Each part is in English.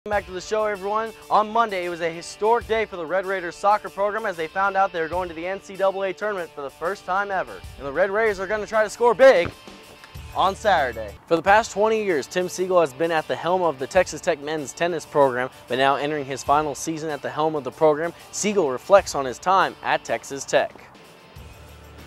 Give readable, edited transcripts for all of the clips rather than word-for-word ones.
Back to the show, everyone. On Monday, it was a historic day for the Red Raiders soccer program as they found out they were going to the NCAA tournament for the first time ever. And the Red Raiders are going to try to score big on Saturday. For the past 20 years, Tim Siegel has been at the helm of the Texas Tech men's tennis program, but now entering his final season at the helm of the program, Siegel reflects on his time at Texas Tech.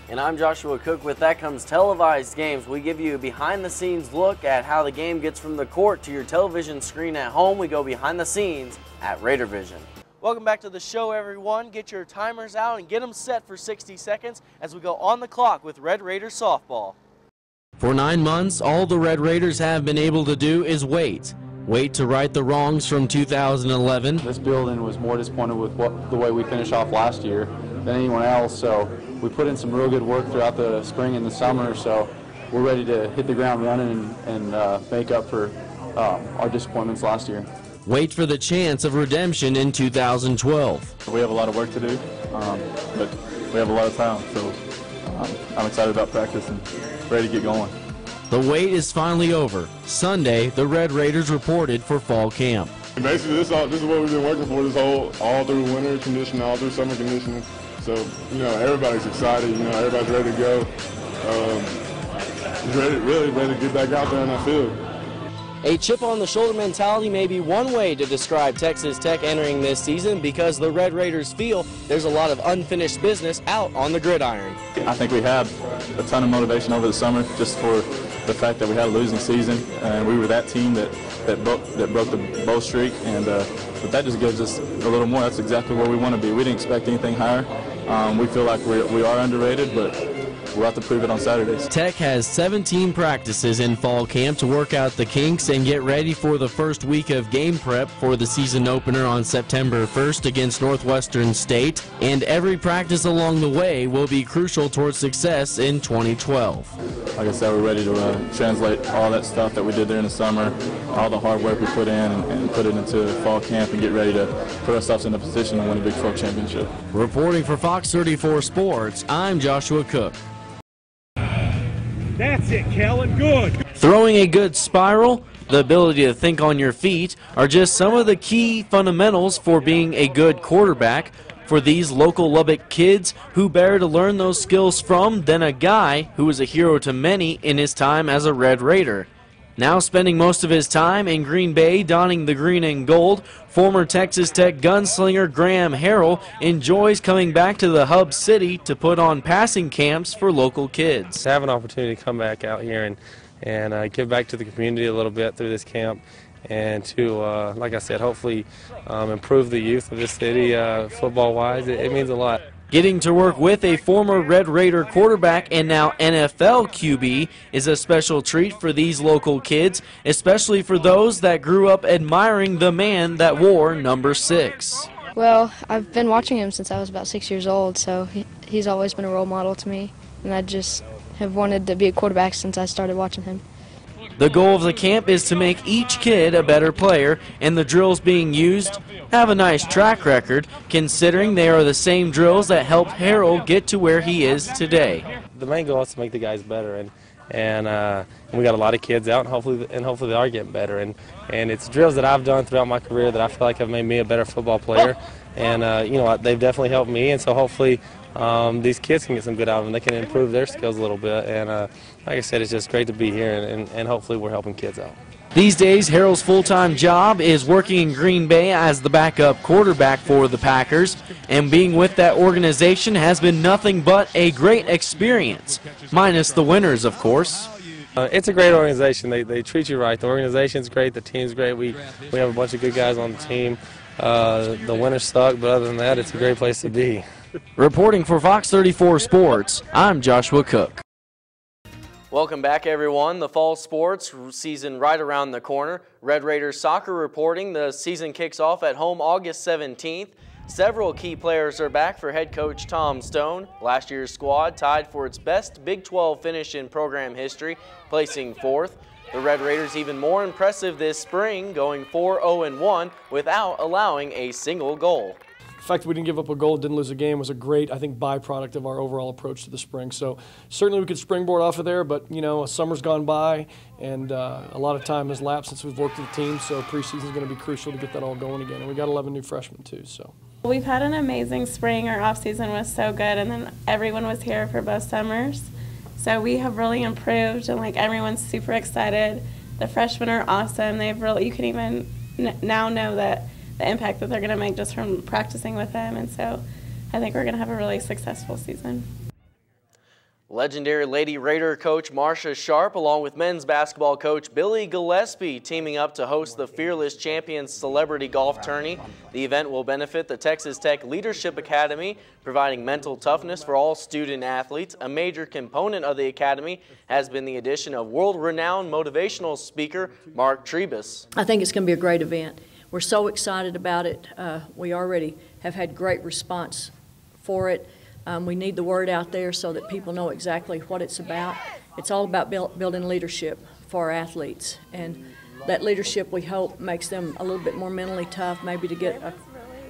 And I'm Joshua Cook. With That Comes Televised Games. We give you a behind-the-scenes look at how the game gets from the court to your television screen at home. We go behind the scenes at Raider Vision. Welcome back to the show, everyone. Get your timers out and get them set for 60 seconds as we go on the clock with Red Raiders softball. For 9 months, all the Red Raiders have been able to do is wait. Wait to right the wrongs from 2011. This building was more disappointed with the way we finished off last year than anyone else, so we put in some real good work throughout the spring and the summer, so we're ready to hit the ground running and make up for our disappointments last year. Wait for the chance of redemption in 2012. We have a lot of work to do, but we have a lot of time, so I'm excited about practice and ready to get going. The wait is finally over. Sunday, the Red Raiders reported for fall camp. Basically, this is what we've been working for all through winter conditioning, all through summer conditioning. So, everybody's excited. Everybody's ready to go. Really ready to get back out there on that field. A chip-on-the-shoulder mentality may be one way to describe Texas Tech entering this season because the Red Raiders feel there's a lot of unfinished business out on the gridiron. I think we had a ton of motivation over the summer just for the fact that we had a losing season, and we were that team that broke the bow streak, and but that just gives us a little more. That's exactly where we want to be. We didn't expect anything higher. We feel like we are underrated, but we'll have to prove it on Saturdays. Tech has 17 practices in fall camp to work out the kinks and get ready for the first week of game prep for the season opener on September 1st against Northwestern State. And every practice along the way will be crucial towards success in 2012. Like I said, we're ready to translate all that stuff that we did there in the summer, all the hard work we put in, and put it into fall camp and get ready to put ourselves in a position to win a Big 12 championship. Reporting for Fox 34 Sports, I'm Joshua Cook. That's it, Kellen. Good. Throwing a good spiral, the ability to think on your feet are just some of the key fundamentals for being a good quarterback for these local Lubbock kids. Who better to learn those skills from than a guy who was a hero to many in his time as a Red Raider. Now spending most of his time in Green Bay donning the green and gold, former Texas Tech gunslinger Graham Harrell enjoys coming back to the hub city to put on passing camps for local kids. To have an opportunity to come back out here and give back to the community a little bit through this camp, and to, like I said, hopefully improve the youth of this city football-wise, it means a lot. Getting to work with a former Red Raider quarterback and now NFL QB is a special treat for these local kids, especially for those that grew up admiring the man that wore number 6. Well, I've been watching him since I was about 6 years old, so he's always been a role model to me, and I just have wanted to be a quarterback since I started watching him. The goal of the camp is to make each kid a better player, and the drills being used have a nice track record, considering they are the same drills that helped Harold get to where he is today. The main goal is to make the guys better, and we got a lot of kids out, and hopefully they are getting better. And it's drills that I've done throughout my career that I feel like have made me a better football player, and they've definitely helped me. And so hopefully these kids can get some good out of them. They can improve their skills a little bit, and like I said, it's just great to be here, and hopefully we're helping kids out. These days, Harold's full-time job is working in Green Bay as the backup quarterback for the Packers, and being with that organization has been nothing but a great experience, minus the winners, of course. It's a great organization. They treat you right. The organization's great. The team's great. We have a bunch of good guys on the team. The winners suck, but other than that, it's a great place to be. Reporting for Fox 34 Sports, I'm Joshua Cook. Welcome back, everyone. The fall sports season right around the corner. Red Raiders soccer reporting the season kicks off at home August 17th. Several key players are back for head coach Tom Stone. Last year's squad tied for its best Big 12 finish in program history, placing 4th. The Red Raiders even more impressive this spring, going 4-0-1 without allowing a single goal. the fact that we didn't give up a goal, didn't lose a game was a great, I think, byproduct of our overall approach to the spring. So certainly we could springboard off of there, but, you know, a summer's gone by and a lot of time has lapsed since we've worked with the team, so preseason is going to be crucial to get that all going again. And we got 11 new freshmen too. So we've had an amazing spring. Our off season was so good, and then everyone was here for both summers. So we have really improved, and like everyone's super excited. The freshmen are awesome. They've really, you can even now know that the impact that they're going to make just from practicing with them, and so I think we're going to have a really successful season. Legendary Lady Raider coach Marcia Sharp, along with men's basketball coach Billy Gillespie, teaming up to host the Fearless Champions Celebrity Golf Tourney. The event will benefit the Texas Tech Leadership Academy, providing mental toughness for all student athletes. A major component of the academy has been the addition of world-renowned motivational speaker Mark Trebus. I think it's going to be a great event. We're so excited about it. We already have had great response for it. We need the word out there so that people know exactly what it's about. It's all about building leadership for our athletes, and that leadership, we hope, makes them a little bit more mentally tough, maybe to get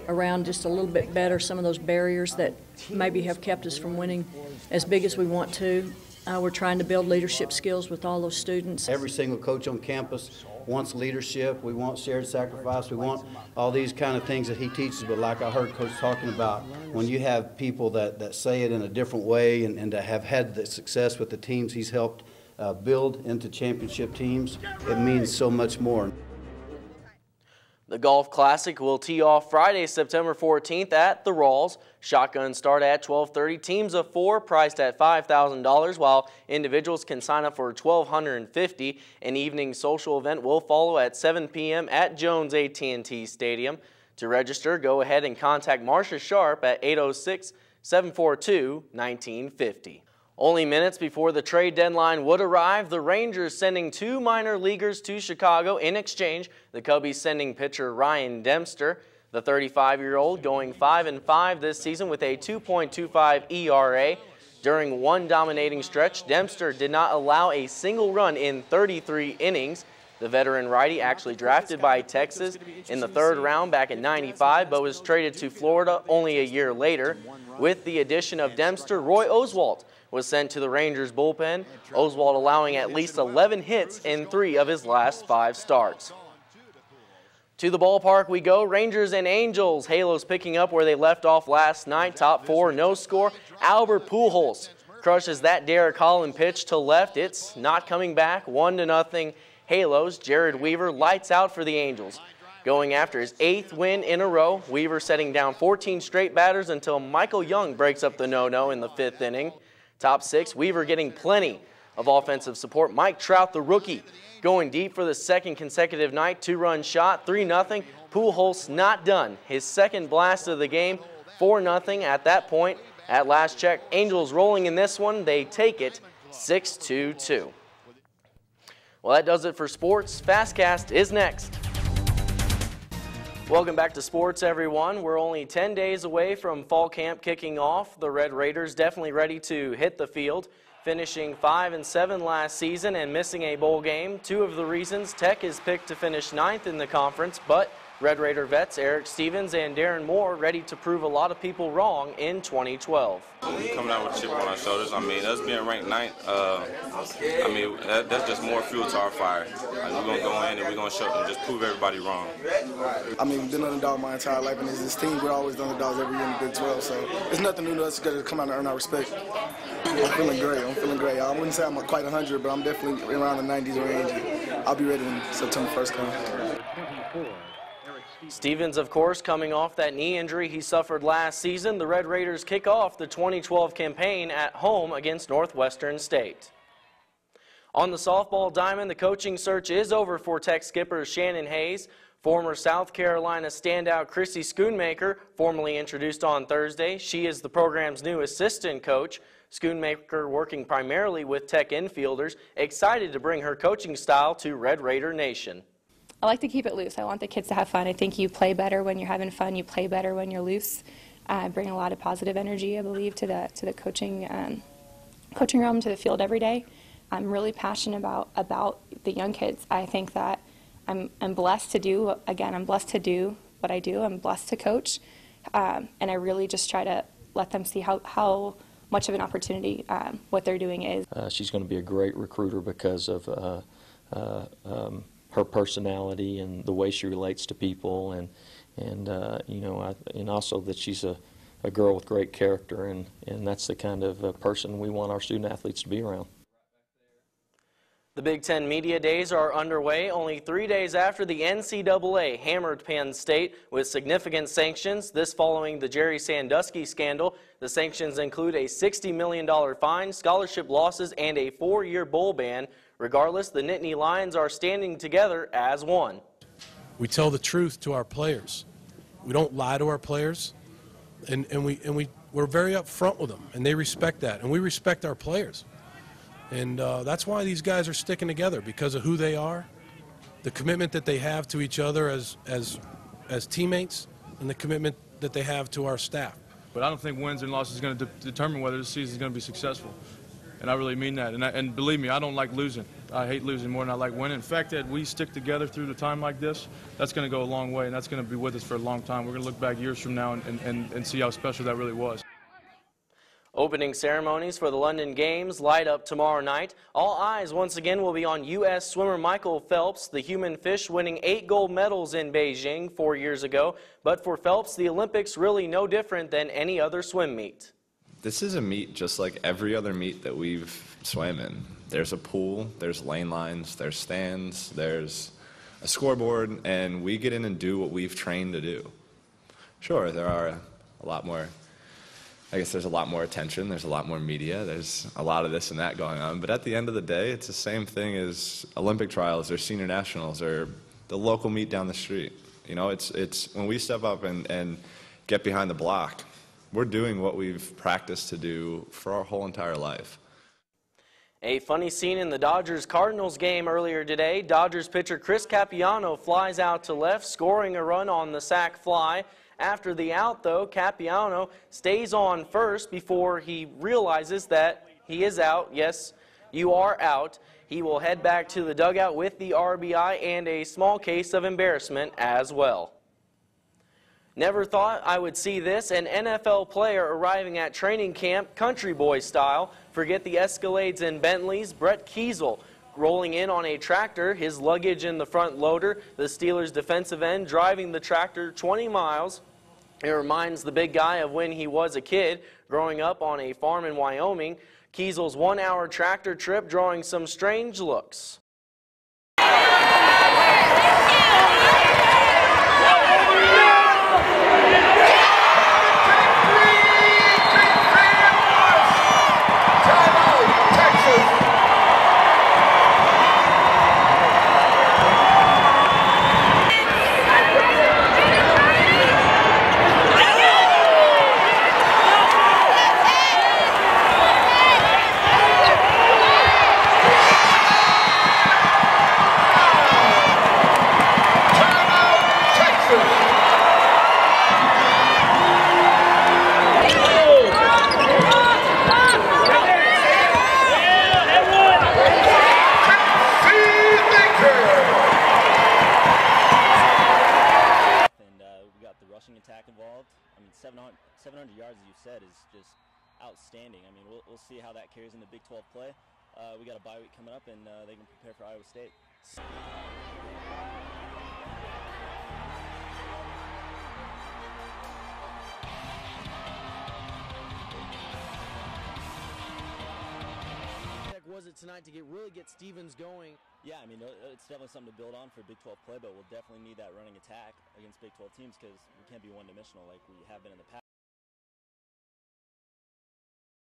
around just a little bit better some of those barriers that maybe have kept us from winning as big as we want to. We're trying to build leadership skills with all those students. Every single coach on campus wants leadership. We want shared sacrifice. We want all these kind of things that he teaches. But like I heard Coach talking about, when you have people that say it in a different way and that have had the success with the teams he's helped build into championship teams, it means so much more. The Golf Classic will tee off Friday, September 14th at the Rawls. Shotguns start at 12:30. Teams of 4 priced at $5,000, while individuals can sign up for $1,250. An evening social event will follow at 7 p.m. at Jones AT&T Stadium. To register, go ahead and contact Marcia Sharp at 806-742-1950. Only minutes before the trade deadline would arrive, the Rangers sending 2 minor leaguers to Chicago. In exchange, the Cubbies sending pitcher Ryan Dempster. The 35-year-old going 5-5 this season with a 2.25 ERA. During one dominating stretch, Dempster did not allow a single run in 33 innings. The veteran righty, actually drafted by Texas in the 3rd round back in '95, but was traded to Florida only a year later. With the addition of Dempster, Roy Oswalt was sent to the Rangers bullpen, Oswalt allowing at least 11 hits in 3 of his last 5 starts. To the ballpark we go. Rangers and Angels. Halos picking up where they left off last night. Top 4, no score. Albert Pujols crushes that Derek Holland pitch to left. It's not coming back. 1-0 Halos. Jared Weaver lights out for the Angels. Going after his 8th win in a row, Weaver setting down 14 straight batters until Michael Young breaks up the no-no in the 5th inning. Top 6, Weaver getting plenty of offensive support. Mike Trout, the rookie, going deep for the 2nd consecutive night. 2-run shot, 3-0. Pujols not done. His 2nd blast of the game, 4-0 at that point. At last check, Angels rolling in this one. They take it 6-2. Well, that does it for sports. Fastcast is next. Welcome back to sports, everyone. We're only 10 days away from fall camp kicking off. The Red Raiders definitely ready to hit the field, finishing 5-7 last season and missing a bowl game. 2 of the reasons: Tech is picked to finish 9th in the conference, but Red Raider vets Eric Stevens and Darren Moore ready to prove a lot of people wrong in 2012. We're coming out with a chip on our shoulders. I mean, us being ranked 9th, that's just more fuel to our fire. Like, we're going to go in and we're going to show and just prove everybody wrong. I mean, we've been underdog my entire life, and as this team, we're always underdogs every year in the Big 12, so it's nothing new to us. It's got to come out and earn our respect. I'm feeling great. I wouldn't say I'm quite 100, but I'm definitely around the 90s range. I'll be ready when September 1st comes. Stevens, of course, coming off that knee injury he suffered last season. The Red Raiders kick off the 2012 campaign at home against Northwestern State. On the softball diamond, the coaching search is over for Tech skipper Shannon Hayes. Former South Carolina standout Chrissy Schoonmaker, formally introduced on Thursday. She is the program's new assistant coach. Schoonmaker working primarily with Tech infielders, excited to bring her coaching style to Red Raider Nation. I like to keep it loose. I want the kids to have fun. I think you play better when you're having fun. You play better when you're loose. Bring a lot of positive energy, I believe, to the coaching realm, to the field every day. I'm really passionate about the young kids. I think that I'm blessed to do. Again, I'm blessed to do what I do. I'm blessed to coach, and I really just try to let them see how much of an opportunity what they're doing is. She's going to be a great recruiter because of her personality and the way she relates to people, and you know, and also that she's a girl with great character, and that's the kind of person we want our student athletes to be around. The Big Ten Media Days are underway only 3 days after the NCAA hammered Penn State with significant sanctions. This following the Jerry Sandusky scandal. The sanctions include a $60 million fine, scholarship losses, and a 4-year bowl ban. Regardless, the Nittany Lions are standing together as one. We tell the truth to our players. We don't lie to our players, and we're very upfront with them, and they respect that, and we respect our players. And that's why these guys are sticking together, because of who they are, the commitment that they have to each other as teammates, and the commitment that they have to our staff. But I don't think wins and losses is going to determine whether this season is going to be successful. And I really mean that. And believe me, I don't like losing. I hate losing more than I like winning. In fact, that we stick together through the time like this, that's going to go a long way, and that's going to be with us for a long time. We're going to look back years from now and see how special that really was. Opening ceremonies for the London Games light up tomorrow night. All eyes once again will be on U.S. swimmer Michael Phelps, the human fish winning 8 gold medals in Beijing 4 years ago. But for Phelps, the Olympics really no different than any other swim meet. This is a meet just like every other meet that we've swam in. There's a pool, there's lane lines, there's stands, there's a scoreboard, and we get in and do what we've trained to do. Sure, there are a lot more, I guess there's a lot more attention, there's a lot more media, there's a lot of this and that going on, but at the end of the day, it's the same thing as Olympic trials or senior nationals or the local meet down the street. You know, it's when we step up and get behind the block, we're doing what we've practiced to do for our whole entire life. A funny scene in the Dodgers-Cardinals game earlier today. Dodgers pitcher Chris Capiano flies out to left, scoring a run on the sac fly. After the out, though, Capiano stays on first before he realizes that he is out. Yes, you are out. He will head back to the dugout with the RBI and a small case of embarrassment as well. Never thought I would see this, an NFL player arriving at training camp country boy style. Forget the Escalades and Bentleys. Brett Kiesel rolling in on a tractor, his luggage in the front loader. The Steelers defensive end driving the tractor 20 miles. It reminds the big guy of when he was a kid growing up on a farm in Wyoming. Kiesel's 1-hour tractor trip drawing some strange looks. Attack involved. I mean, 700 yards, as you said, is just outstanding. I mean, we'll see how that carries in the Big 12 play. We got a bye week coming up, and they can prepare for Iowa State. Was it tonight to really get Stevens going? Yeah, I mean, it's definitely something to build on for Big 12 play, but we'll definitely need that running attack against Big 12 teams because we can't be one-dimensional like we have been in the past.